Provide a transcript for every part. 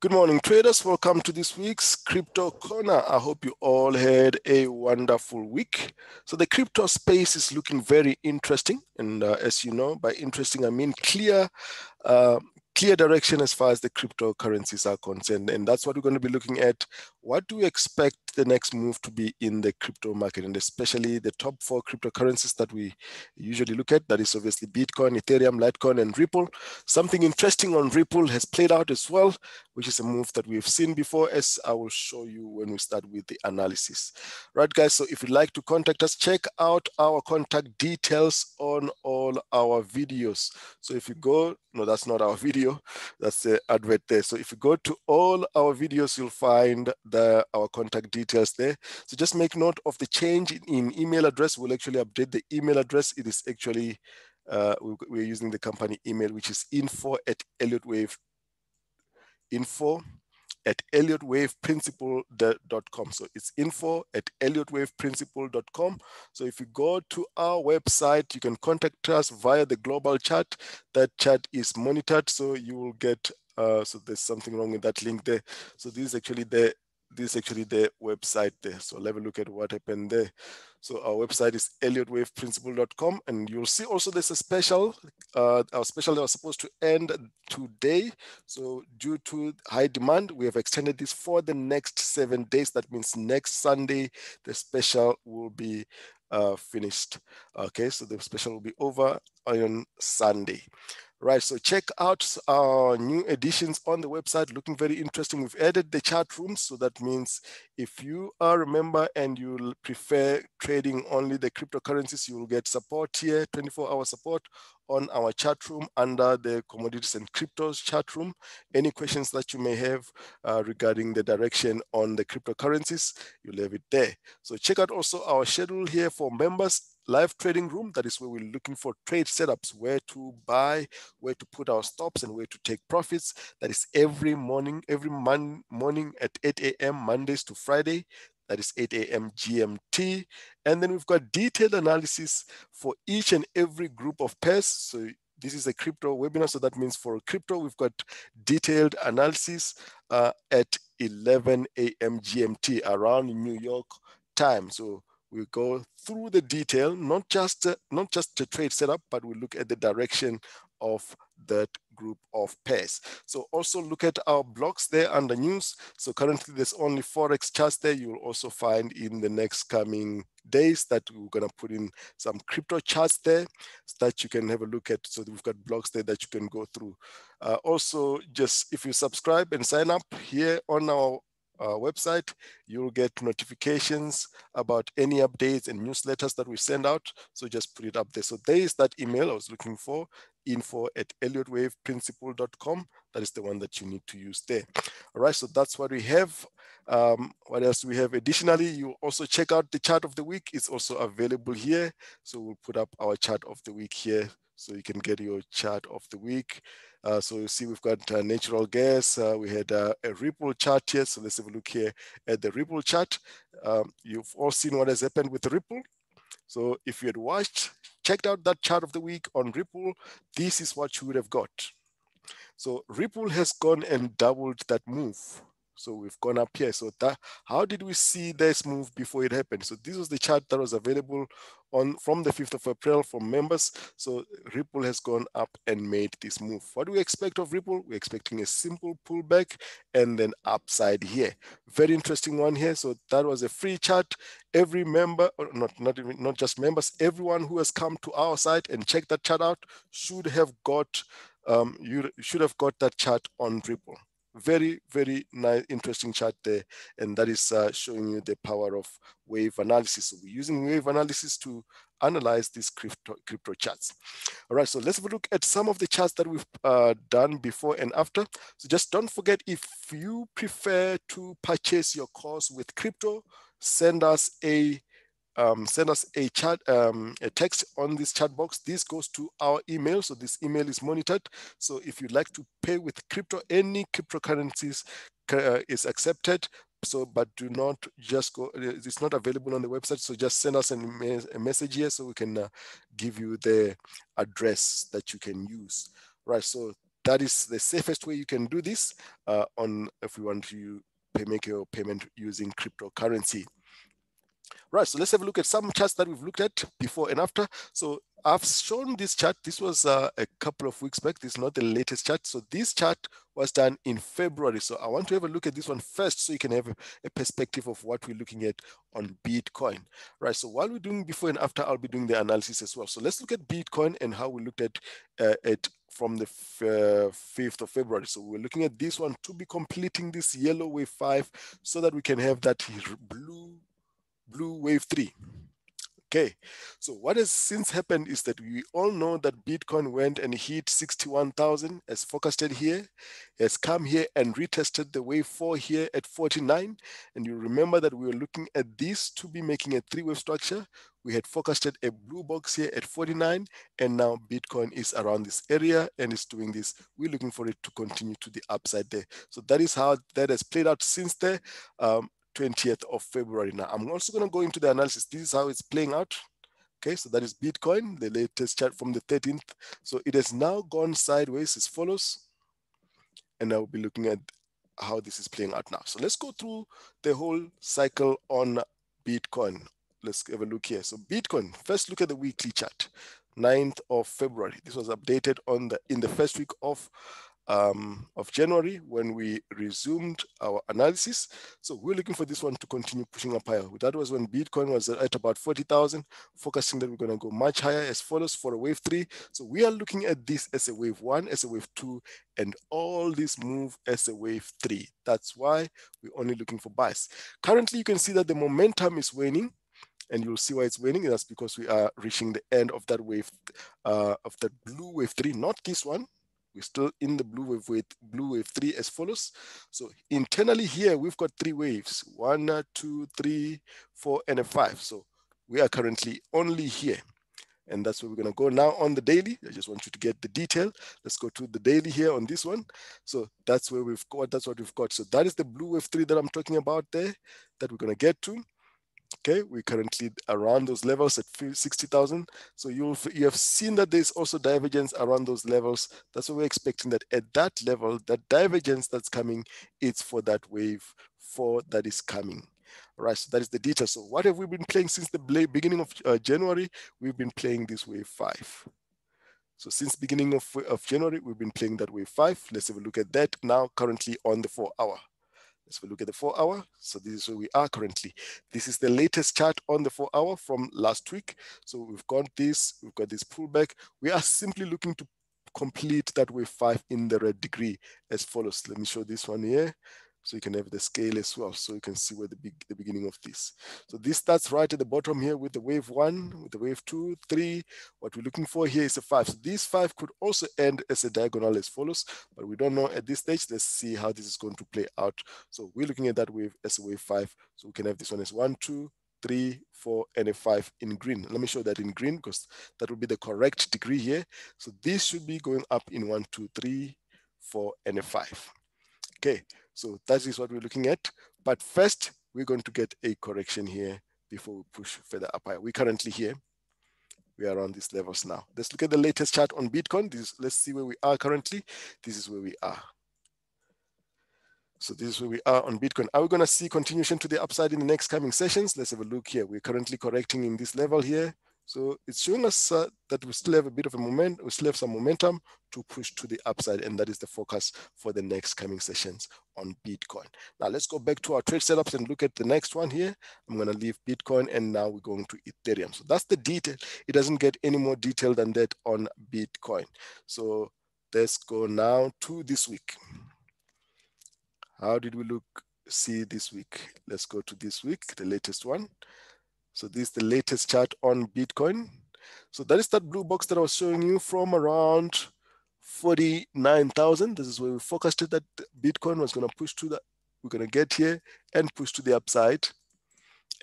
Good morning, traders. Welcome to this week's Crypto Corner. I hope you all had a wonderful week. So the crypto space is looking very interesting. And as you know, by interesting, I mean clear direction as far as the cryptocurrencies are concerned. And that's what we're going to be looking at. What do we expect the next move to be in the crypto market, and especially the top 4 cryptocurrencies that we usually look at? That is obviously Bitcoin, Ethereum, Litecoin, and Ripple. Something interesting on Ripple has played out as well, which is a move that we've seen before, as I will show you when we start with the analysis. Right, guys, so if you'd like to contact us, check out our contact details on all our videos. So if you go, no, that's not our video, that's the advert there. So if you go to all our videos, you'll find our contact details there. So just make note of the change in email address. We'll actually update the email address. It is actually, we're using the company email, which is info@elliottwaveprinciple.com. So it's info@elliottwaveprinciple.com. So if you go to our website, you can contact us via the global chat. That chat is monitored, so you will get, so there's something wrong with that link there. So this is actually the website there. So let me look at what happened there. So our website is elliottwaveprinciple.com, and you'll see also there's a special, our special that was supposed to end today. So due to high demand, we have extended this for the next 7 days. That means next Sunday, the special will be finished. Okay, so the special will be over on Sunday. Right, so check out our new editions on the website, looking very interesting. We've added the chat rooms, so that means if you are a member and you prefer trading only the cryptocurrencies, you will get support here, 24-hour support on our chat room under the commodities and cryptos chat room. Any questions that you may have regarding the direction on the cryptocurrencies, you'll have it there. So check out also our schedule here for members. Live trading room, that is where we're looking for trade setups, where to buy, where to put our stops, and where to take profits. That is every morning at 8 a.m. Mondays to Friday. That is 8 a.m. GMT. And then we've got detailed analysis for each and every group of pairs. So this is a crypto webinar, so that means for crypto, we've got detailed analysis at 11 a.m. GMT around New York time. So we go through the detail, not just the trade setup, but we look at the direction of that group of pairs. So also look at our blocks there under news. So currently there's only Forex charts there. You will also find in the next coming days that we're gonna put in some crypto charts there so that you can have a look at. So we've got blocks there that you can go through. Also, just if you subscribe and sign up here on our website, you'll get notifications about any updates and newsletters that we send out. So just put it up there. So there is that email I was looking for, info@elliottwaveprinciple.com. That is the one that you need to use there. All right, so that's what we have. What else do we have? Additionally, you also check out the chart of the week. It's also available here. So we'll put up our chart of the week here, so you can get your chart of the week. So you see we've got natural gas. We had a Ripple chart here. So let's have a look here at the Ripple chart. You've all seen what has happened with Ripple. So if you had checked out that chart of the week on Ripple, this is what you would have got. So Ripple has gone and doubled that move. So we've gone up here. So how did we see this move before it happened? So this was the chart that was available from the 5th of April for members. So Ripple has gone up and made this move. What do we expect of Ripple? We're expecting a simple pullback and then upside here. Very interesting one here. So that was a free chart. Every member, or not just members, everyone who has come to our site and checked that chart out should have got you should have got that chart on Ripple. Very, very nice, interesting chart there. And that is showing you the power of wave analysis. So we're using wave analysis to analyze these crypto charts. All right, so let's have a look at some of the charts that we've done before and after. So just don't forget, if you prefer to purchase your course with crypto, send us a chat, a text on this chat box. This goes to our email. So this email is monitored. So if you'd like to pay with crypto, any cryptocurrencies is accepted. So, but do not just go, it's not available on the website. So just send us a message here so we can give you the address that you can use. Right, so that is the safest way you can do this if you want to make your payment using cryptocurrency. Right, so let's have a look at some charts that we've looked at before and after. So I've shown this chart. This was a couple of weeks back. This is not the latest chart. So this chart was done in February. So I want to have a look at this one first so you can have a perspective of what we're looking at on Bitcoin. Right, so while we're doing before and after, I'll be doing the analysis as well. So let's look at Bitcoin and how we looked at it from the 5th of February. So we're looking at this one to be completing this yellow wave 5 so that we can have that blue wave 3. Okay, so what has since happened is that we all know that Bitcoin went and hit 61,000 as forecasted here, has come here and retested the wave 4 here at 49. And you remember that we were looking at this to be making a 3-wave structure. We had forecasted a blue box here at 49, and now Bitcoin is around this area and is doing this. We're looking for it to continue to the upside there. So that is how that has played out since the 20th of February. Now, I'm also going to go into the analysis. This is how it's playing out. Okay, so that is Bitcoin, the latest chart from the 13th. So it has now gone sideways as follows. And I'll be looking at how this is playing out now. So let's go through the whole cycle on Bitcoin. Let's have a look here. So Bitcoin, first look at the weekly chart, 9th of February. This was updated in the first week of January when we resumed our analysis. So we're looking for this one to continue pushing up higher. That was when Bitcoin was at about 40,000, focusing that we're going to go much higher as follows for a wave 3. So we are looking at this as a wave 1, as a wave 2, and all this move as a wave 3. That's why we're only looking for buys. Currently, you can see that the momentum is waning. And you'll see why it's waning. That's because we are reaching the end of that wave, of that blue wave 3, not this one. We're still in the blue wave 3 as follows. So internally here, we've got 3 waves, 1, 2, 3, 4, and a 5. So we are currently only here. And that's where we're going to go now on the daily. I just want you to get the detail. Let's go to the daily here on this one. So that's where we've got, that's what we've got. So that is the blue wave 3 that I'm talking about there that we're going to get to. Okay, we're currently around those levels at 60,000. So you have seen that there's also divergence around those levels. That's what we're expecting, that at that level, that divergence that's coming, it's for that wave 4 that is coming. All right, so that is the detail. So what have we been playing since the beginning of January? We've been playing this wave 5. So since beginning of January, we've been playing that wave 5. Let's have a look at that now currently on the 4-hour. Let's look at the 4-hour. So this is where we are currently. This is the latest chart on the 4-hour from last week. So we've got this pullback. We are simply looking to complete that wave 5 in the red degree as follows. Let me show this one here, so you can have the scale as well, so you can see where the beginning of this. So this starts right at the bottom here with the wave 1, with the wave 2, 3. What we're looking for here is a 5. So this 5 could also end as a diagonal as follows, but we don't know at this stage. Let's see how this is going to play out. So we're looking at that wave as a wave 5. So we can have this one as 1, 2, 3, 4, and a 5 in green. Let me show that in green because that will be the correct degree here. So this should be going up in 1, 2, 3, 4, and a 5. Okay, so that is what we're looking at. But first, we're going to get a correction here before we push further up higher. We're currently here. We are around these levels now. Let's look at the latest chart on Bitcoin. Let's see where we are currently. This is where we are. So this is where we are on Bitcoin. Are we going to see continuation to the upside in the next coming sessions? Let's have a look here. We're currently correcting in this level here. So it's showing us that we still have a bit of a momentum, we still have some momentum to push to the upside, and that is the focus for the next coming sessions on Bitcoin. Now let's go back to our trade setups and look at the next one here. I'm going to leave Bitcoin and now we're going to Ethereum. So that's the detail. It doesn't get any more detail than that on Bitcoin. So let's go now to this week. How did we see this week? Let's go to this week, the latest one. So this is the latest chart on Bitcoin. So that is that blue box that I was showing you from around 49,000. This is where we focused that Bitcoin was going to push to that. We're going to get here and push to the upside.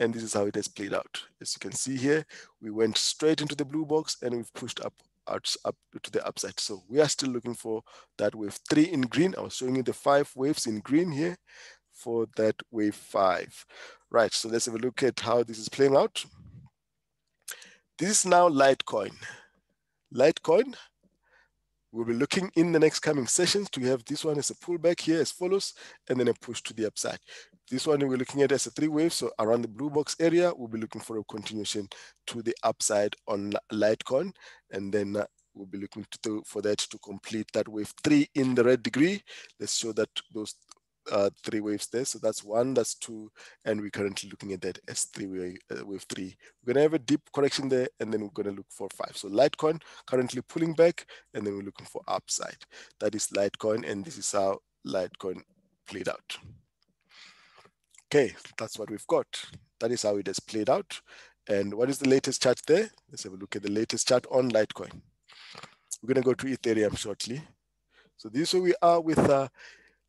And this is how it has played out. As you can see here, we went straight into the blue box and we've pushed up to the upside. So we are still looking for that wave 3 in green. I was showing you the 5 waves in green here for that wave 5. Right, so let's have a look at how this is playing out. This is now Litecoin. Litecoin, We'll be looking in the next coming sessions to have this one as a pullback here as follows, and then a push to the upside. This one we're looking at as a 3 wave, so around the blue box area, we'll be looking for a continuation to the upside on Litecoin, and then we'll be looking for that to complete that wave 3 in the red degree. Let's show that those 3 waves there. So that's 1, that's 2, and we're currently looking at that as wave 3. We're gonna have a deep correction there, and then we're gonna look for 5. So Litecoin currently pulling back, and then we're looking for upside. That is Litecoin, and this is how Litecoin played out. Okay, that's what we've got. That is how it has played out. And what is the latest chart there? Let's have a look at the latest chart on Litecoin. We're gonna go to Ethereum shortly. So this is where we are with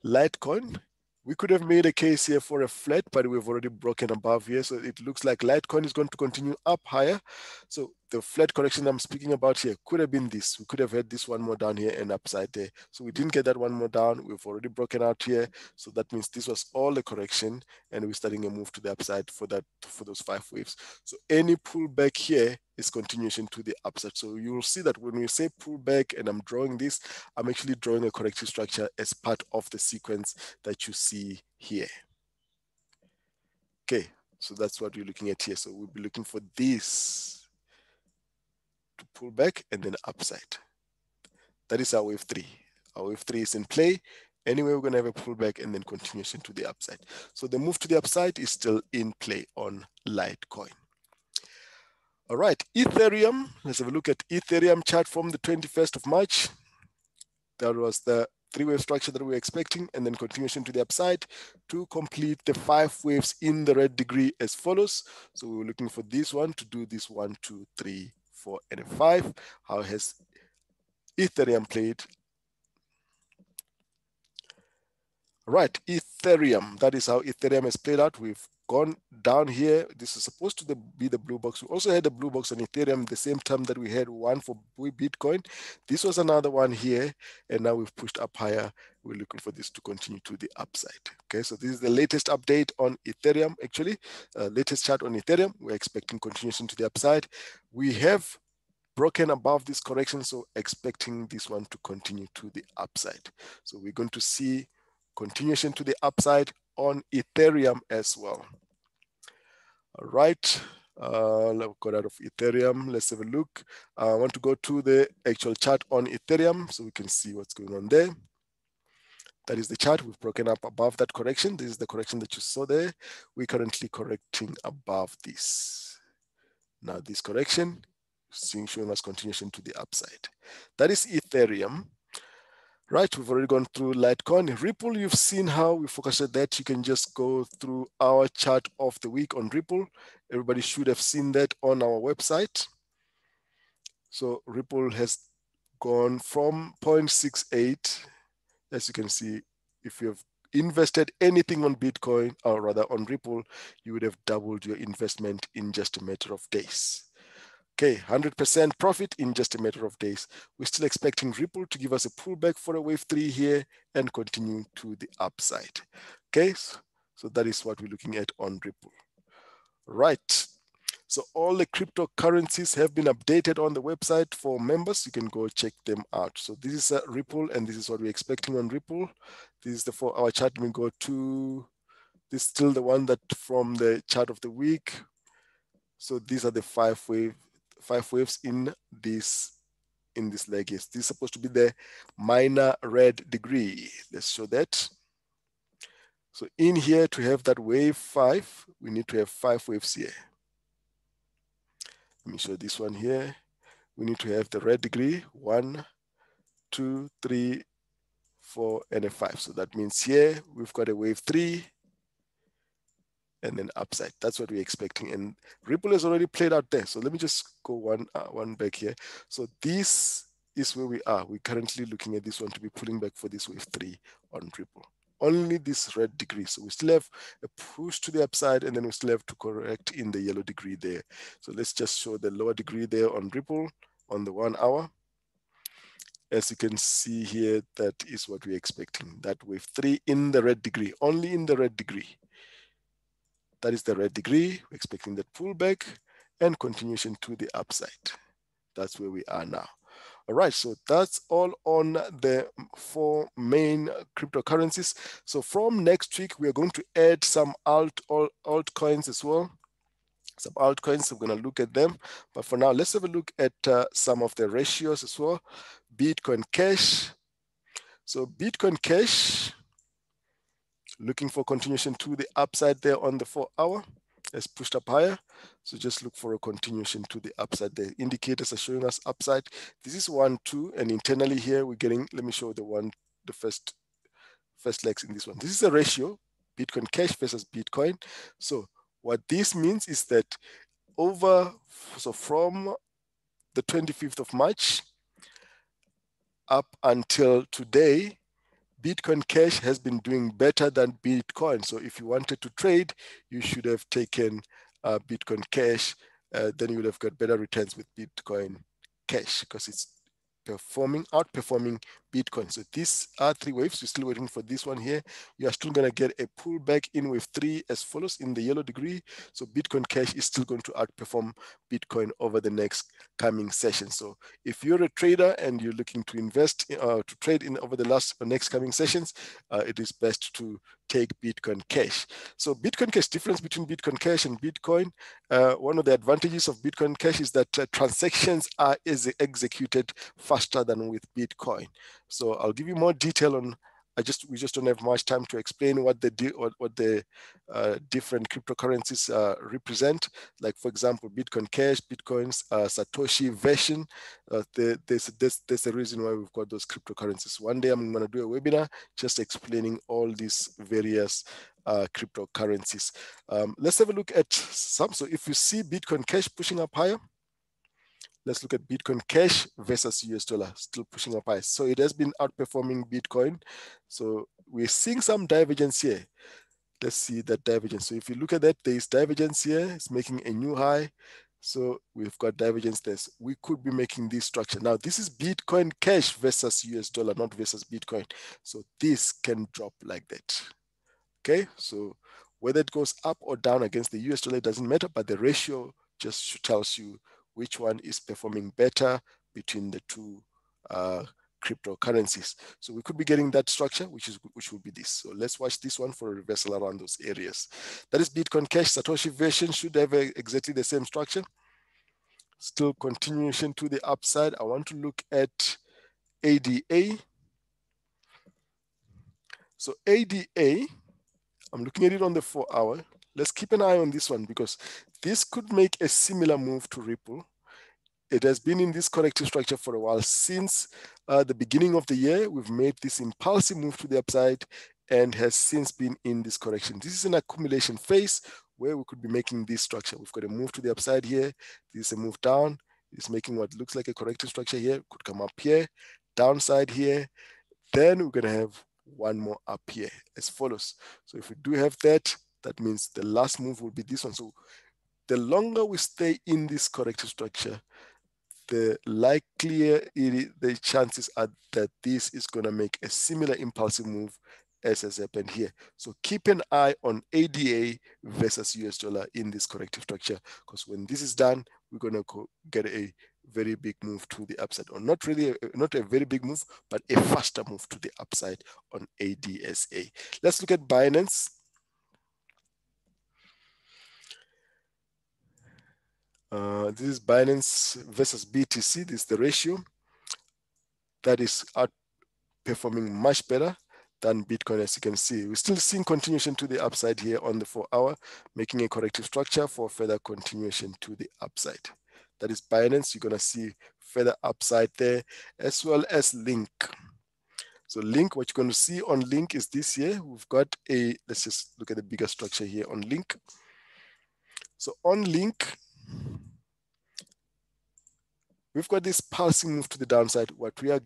Litecoin. We could have made a case here for a flat, but we've already broken above here. So it looks like Litecoin is going to continue up higher. So the flat correction I'm speaking about here could have been this. We could have had this one more down here and upside there. So we didn't get that one more down. We've already broken out here. So that means this was all the correction, and we're starting a move to the upside for those 5 waves. So any pullback here is continuation to the upside. So you will see that when we say pullback and I'm drawing this, I'm actually drawing a corrective structure as part of the sequence that you see here. Okay, so that's what we're looking at here. So we'll be looking for this to pull back and then upside. That is our wave 3. Our wave 3 is in play. Anyway, we're going to have a pullback and then continuation to the upside. So the move to the upside is still in play on Litecoin. All right, Ethereum. Let's have a look at Ethereum chart from the 21st of March. That was the 3-wave structure that we were expecting, and then continuation to the upside to complete the 5 waves in the red degree as follows. So we were looking for this one to do this 1, 2, 3, 4, and a 5. How has Ethereum played? All right, Ethereum. That is how Ethereum has played out. We've gone down here. This is supposed to be the blue box. We also had a blue box on Ethereum the same time that we had one for Bitcoin. This was another one here, and now we've pushed up higher. We're looking for this to continue to the upside. Okay, so this is the latest update on Ethereum, actually. Latest chart on Ethereum. We're expecting continuation to the upside. We have broken above this correction, so expecting this one to continue to the upside. So we're going to see continuation to the upside on Ethereum as well. All right, let's go out of Ethereum. Let's have a look. I want to go to the actual chart on Ethereum so we can see what's going on there. That is the chart. We've broken up above that correction. This is the correction that you saw there. We're currently correcting above this. Now this correction showing us continuation to the upside. That is Ethereum. Right, we've already gone through Litecoin. Ripple, you've seen how we focused on that. You can just go through our chart of the week on Ripple. Everybody should have seen that on our website. So Ripple has gone from 0.68, as you can see. If you have invested anything on Bitcoin, or rather on Ripple, you would have doubled your investment in just a matter of days. Okay, 100% profit in just a matter of days. We're still expecting Ripple to give us a pullback for a wave 3 here and continue to the upside. Okay, so that is what we're looking at on Ripple. Right, so all the cryptocurrencies have been updated on the website for members. You can go check them out. So this is Ripple, and this is what we're expecting on Ripple. This is the 4-hour chart. We go to, this is still the one that from the chart of the week. So these are the 5 waves in this leg. Yes, this is supposed to be the minor red degree. Let's show that. So in here, to have that wave 5, we need to have 5 waves here. Let me show this one here. We need to have the red degree, 1, 2, 3, 4, and a 5. So that means here we've got a wave 3 and then upside. That's what we're expecting. And Ripple has already played out there. So let me just go one back here. So this is where we are. We're currently looking at this one to be pulling back for this wave 3 on Ripple. Only this red degree. So we still have a push to the upside, and then we still have to correct in the yellow degree there. So let's just show the lower degree there on Ripple on the 1 hour. As you can see here, that is what we're expecting. That wave 3 in the red degree, only in the red degree. That is the red degree. We're expecting that pullback and continuation to the upside. That's where we are now. All right, so that's all on the 4 main cryptocurrencies. So from next week, we are going to add some altcoins as well. Some altcoins, so we're going to look at them. But for now, let's have a look at some of the ratios as well. Bitcoin Cash. So Bitcoin Cash, looking for continuation to the upside there on the 4-hour. It's pushed up higher. So just look for a continuation to the upside. The indicators are showing us upside. This is 1, 2, and internally here we're getting, let me show the first legs in this one. This is a ratio, Bitcoin Cash versus Bitcoin. So what this means is that from the 25th of March up until today, Bitcoin Cash has been doing better than Bitcoin. So if you wanted to trade, you should have taken Bitcoin Cash. Then you would have got better returns with Bitcoin Cash because it's outperforming Bitcoin. So these are 3 waves. We're still waiting for this one here. You are still going to get a pullback in wave 3 as follows in the yellow degree. So Bitcoin Cash is still going to outperform Bitcoin over the next coming session. So if you're a trader and you're looking to invest to trade in over the next coming sessions, it is best to take Bitcoin Cash. So Bitcoin Cash, difference between Bitcoin Cash and Bitcoin. One of the advantages of Bitcoin Cash is that transactions are executed faster than with Bitcoin. So I'll give you more detail on. We just don't have much time to explain what the different cryptocurrencies represent. Like for example, Bitcoin Cash, Bitcoin's Satoshi version. There's a reason why we've got those cryptocurrencies. One day I'm going to do a webinar just explaining all these various cryptocurrencies. Let's have a look at some. So if you see Bitcoin Cash pushing up higher, let's look at Bitcoin Cash versus US dollar, still pushing up high. So it has been outperforming Bitcoin. So we're seeing some divergence here. Let's see that divergence. So if you look at that, there's divergence here. It's making a new high. So we've got divergence there. So we could be making this structure. Now, this is Bitcoin Cash versus US dollar, not versus Bitcoin. So this can drop like that. Okay, so whether it goes up or down against the US dollar, it doesn't matter, but the ratio just tells you which one is performing better between the 2 cryptocurrencies. So we could be getting that structure, which will be this. So let's watch this one for a reversal around those areas. That is Bitcoin Cash. Satoshi version should have exactly the same structure. Still continuation to the upside. I want to look at ADA. So ADA, I'm looking at it on the 4-hour. Let's keep an eye on this one because this could make a similar move to Ripple. It has been in this corrective structure for a while. Since the beginning of the year, we've made this impulsive move to the upside and has since been in this correction. This is an accumulation phase where we could be making this structure. We've got a move to the upside here. This is a move down. It's making what looks like a corrective structure here. Could come up here, downside here. Then we're going to have one more up here as follows. So if we do have that, that means the last move will be this one. So the longer we stay in this corrective structure, the likelier the chances are that this is going to make a similar impulsive move as has happened here. So keep an eye on ADA versus US dollar in this corrective structure, because when this is done, we're going to get a very big move to the upside, or not a very big move, but a faster move to the upside on ADSA. Let's look at Binance. This is Binance versus BTC. This is the ratio that is outperforming much better than Bitcoin. As you can see, we're still seeing continuation to the upside here on the 4-hour, making a corrective structure for further continuation to the upside. That is Binance. You're going to see further upside there, as well as Link. So Link, what you're going to see on Link is this here. We've got let's just look at the bigger structure here on Link. So on Link, we've got this pulsing move to the downside. What we are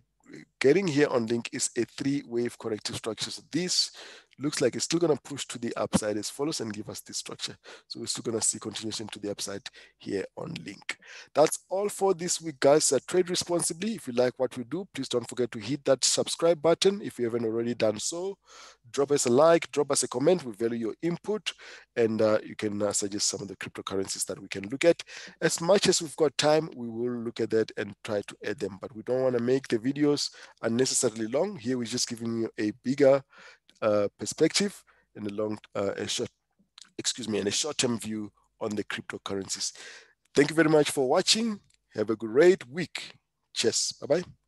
getting here on Link is a 3-wave corrective structure. So this looks like it's still going to push to the upside as follows and give us this structure. So we're still going to see continuation to the upside here on Link. That's all for this week, guys. Trade responsibly. If you like what we do, please don't forget to hit that subscribe button if you haven't already done so. Drop us a like, drop us a comment. We value your input, and you can suggest some of the cryptocurrencies that we can look at. As much as we've got time, we will look at that and try to add them, but we don't want to make the videos unnecessarily long. Here we're just giving you a bigger perspective and a short-term view on the cryptocurrencies. Thank you very much for watching. Have a great week. Cheers. Bye-bye.